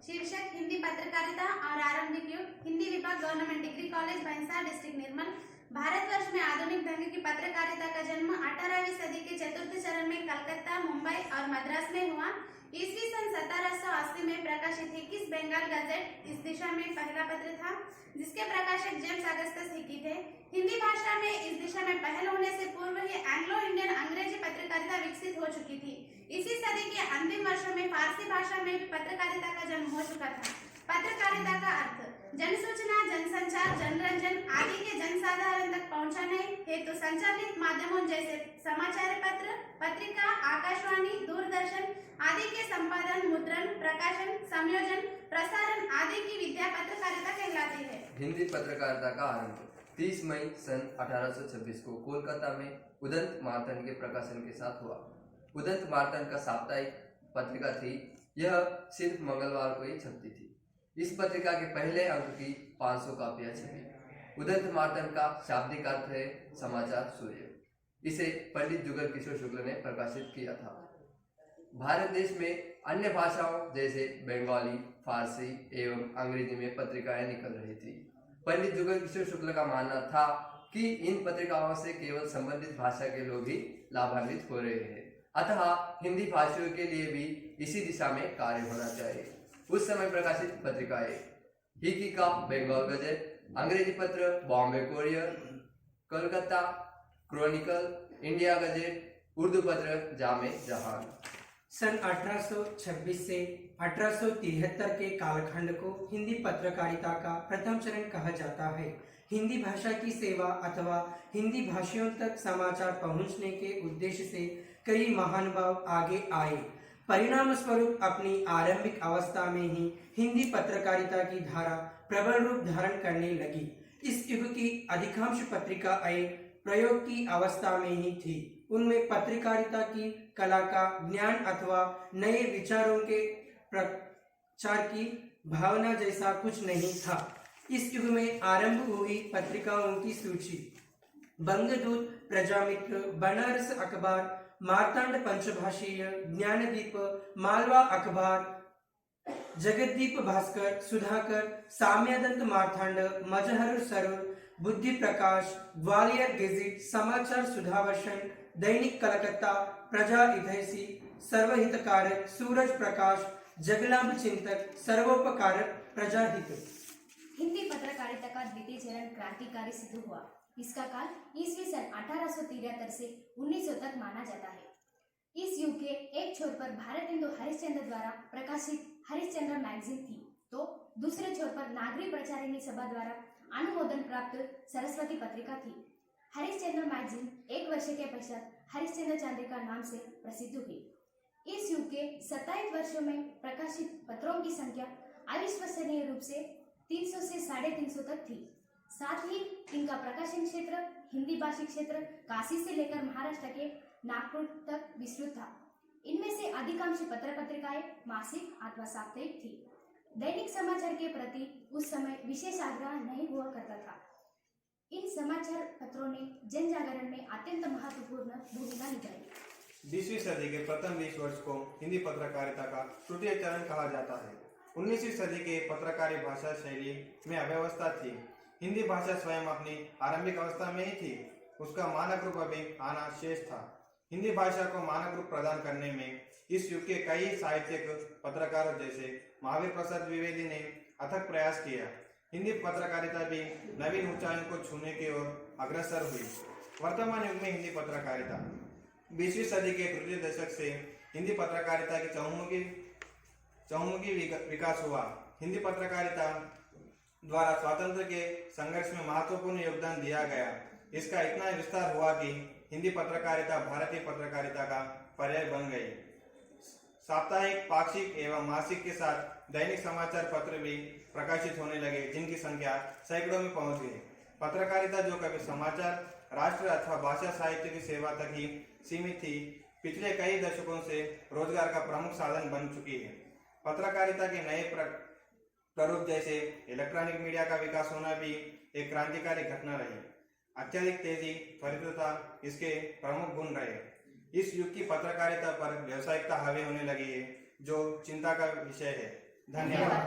शीर्षक हिंदी पत्रकारिता और आरंभिक युग, हिंदी विभाग, गवर्नमेंट डिग्री कॉलेज भैंसा, डिस्ट्रिक्ट निर्मल। भारतवर्ष में आधुनिक ढंग की पत्रकारिता का जन्म 18वीं सदी के चतुर्थ चरण में कलकत्ता, मुंबई और मद्रास में हुआ। ईस्वी सन 1780 में प्रकाशित हिकिस बंगाल गजेट इस दिशा में पहला पत्र था, जिसके प्रकाशक जेम्स अगस्टस हिकी थे। हिंदी भाषा में इस दिशा में पहल होने से पूर्व ही एंग्लो इंडियन अंग्रेजी पत्रकारिता विकसित हो चुकी थी। इसी सदी के अंतिम वर्षों में फारसी भाषा में भी पत्रकारिता का जन्म हो चुका था। पत्रकारिता का अर्थ जनसूचना, जनसंचार, जनरंजन आदि के जनसाधारण तक पहुंचाने हेतु संचालित माध्यमों जैसे समाचार पत्र, पत्रिका, आकाशवाणी, दूरदर्शन आदि के संपादन, मुद्रण, प्रकाशन, संयोजन, प्रसारण आदि की विद्या पत्रकारिता कहलाती है। हिंदी पत्रकारिता का आरंभ 30 मई सन 1826 को कोलकाता में उदंत मार्तंड के प्रकाशन के साथ हुआ। उदंत मार्तंड का साप्ताहिक पत्रिका थी। यह सिर्फ मंगलवार को ही छपती थी। इस पत्रिका के पहले अंक की 500 कापियां छपी। उदंत मार्तंड का शाब्दिक अर्थ है समाचार सूर्य। इसे पंडित जुगल किशोर शुक्ल ने प्रकाशित किया था। भारत देश में अन्य भाषाओं जैसे बंगाली, फारसी एवं अंग्रेजी में पत्रिकाएं निकल रही थी। पंडित जुगल किशोर शुक्ल का मानना था कि इन पत्रिकाओं से केवल संबंधित भाषा के लोग ही लाभान्वित हो रहे हैं, अतः हिंदी भाषियों के लिए भी इसी दिशा में कार्य होना चाहिए। उस समय प्रकाशित पत्रिकाएं हिकी का बंगाल गजेट, अंग्रेजी पत्र Bombay courier, Kolkata chronicle, India gazette, Urdu पत्र जामे जहान। सन 1826 से 1873 के कालखंड को हिंदी पत्रकारिता का प्रथम चरण कहा जाता है। हिंदी भाषा की सेवा अथवा हिंदी भाषियों तक समाचार पहुंचने के उद्देश्य से कई महानुभाव आगे आए। परिणाम स्वरूप अपनी आरंभिक अवस्था में ही हिंदी पत्रकारिता की धारा प्रबल रूप धारण करने लगी। इस युग की अधिकांश पत्रिकाएं प्रयोग की अवस्था में ही थी। उनमें पत्रकारिता की कला का ज्ञान अथवा नए विचारों के प्रचार की भावना जैसा कुछ नहीं था। इस युग में आरंभ हुई पत्रिकाओं की सूची: बंगदूत, प्रजामित्र, बनारस अखबार, मार्तांड पंचभाषीय, ज्ञानदीप, मालवा अखबार, जगद्दीप भास्कर, सुधाकर, साम्यदंत मार्तांड, मजहर सरोर, बुद्धि प्रकाश, ग्वालियर गेजेट, समाचार सुधावर्षण, दैनिक कलकत्ता, प्रजा हितैषी, सर्वहितकारक, सूरज प्रकाश, जगलांब चिंतक, सर्वोपकारक, प्रजाहित। हिंदी पत्रकारिता का द्वितीय चरण क्रांतिकारी सिद्ध हुआ। इसका काल ईस्वी सन 1873 से 1900 तक माना जाता है। इस युग के एक छोर पर भारत हिंदू हरिश्चंद्र द्वारा प्रकाशित हरिश्चंद्र मैगजीन थी, तो दूसरे छोर पर नागरी प्रचारिणी सभा द्वारा अनुमोदन प्राप्त सरस्वती पत्रिका थी। हरिश्चंद्र मैगजीन एक वर्ष के पश्चात हरिश्चंद्र चंद्रिका नाम से प्रसिद्ध हुई। इस युग के 27 वर्षों में प्रकाशित पत्रों की संख्या अविश्वसनीय रूप से 300 से 350 तक थी। साथ ही इनका प्रकाशन क्षेत्र हिंदी भाषी क्षेत्र काशी से लेकर महाराष्ट्र के नागपुर तक विस्तृत था। इनमें से अधिकांश पत्र पत्रिकाएं मासिक अथवा साप्ताहिक थी। दैनिक समाचार के प्रति उस समय विशेष आग्रह नहीं हुआ करता था। इन समाचार पत्रों ने जन जागरण में अत्यंत महत्वपूर्ण भूमिका निभाई। 20वीं सदी के प्रथम 20 वर्ष को हिंदी पत्रकारिता का तृतीय चरण कहा जाता है। 19वीं सदी के पत्रकारी भाषा शैली में अव्यवस्था थी। हिंदी भाषा स्वयं अपनी आरंभिक अवस्था में ही थी। उसका मानक रूप अभी आना शेष था। हिंदी भाषा को मानक रूप प्रदान करने में इस युग के कई साहित्यिक पत्रकारों जैसे महावीर प्रसाद द्विवेदी ने अथक प्रयास किया। हिंदी पत्रकारिता भी नवीन ऊंचाइयों को छूने की ओर अग्रसर हुई। वर्तमान युग में हिंदी पत्रकारिता 20वीं सदी के तृतीय दशक से हिंदी पत्रकारिता की चहुमुखी विकास हुआ। हिंदी पत्रकारिता द्वारा स्वातंत्र के संघर्ष में महत्वपूर्ण योगदान दिया गया। इसका इतना विस्तार हुआ कि हिंदी पत्रकारिता भारतीय पत्रकारिता का पर्याय बन गई। साप्ताहिक, पाक्षिक एवं मासिक के साथ दैनिक समाचार पत्र भी प्रकाशित होने लगे, जिनकी संख्या सैकड़ों में पहुंच गई। पत्रकारिता जो कभी समाचार, राष्ट्र अथवा भाषा साहित्य की सेवा तक ही सीमित थी, पिछले कई दशकों से रोजगार का प्रमुख साधन बन चुकी है। पत्रकारिता के नए प्रारूप जैसे इलेक्ट्रॉनिक मीडिया का विकास होना भी एक क्रांतिकारी घटना रही। अत्यधिक तेजी, त्वरितता इसके प्रमुख गुण रहे। इस युग की पत्रकारिता पर व्यावसायिकता हावी होने लगी है, जो चिंता का विषय है। धन्यवाद।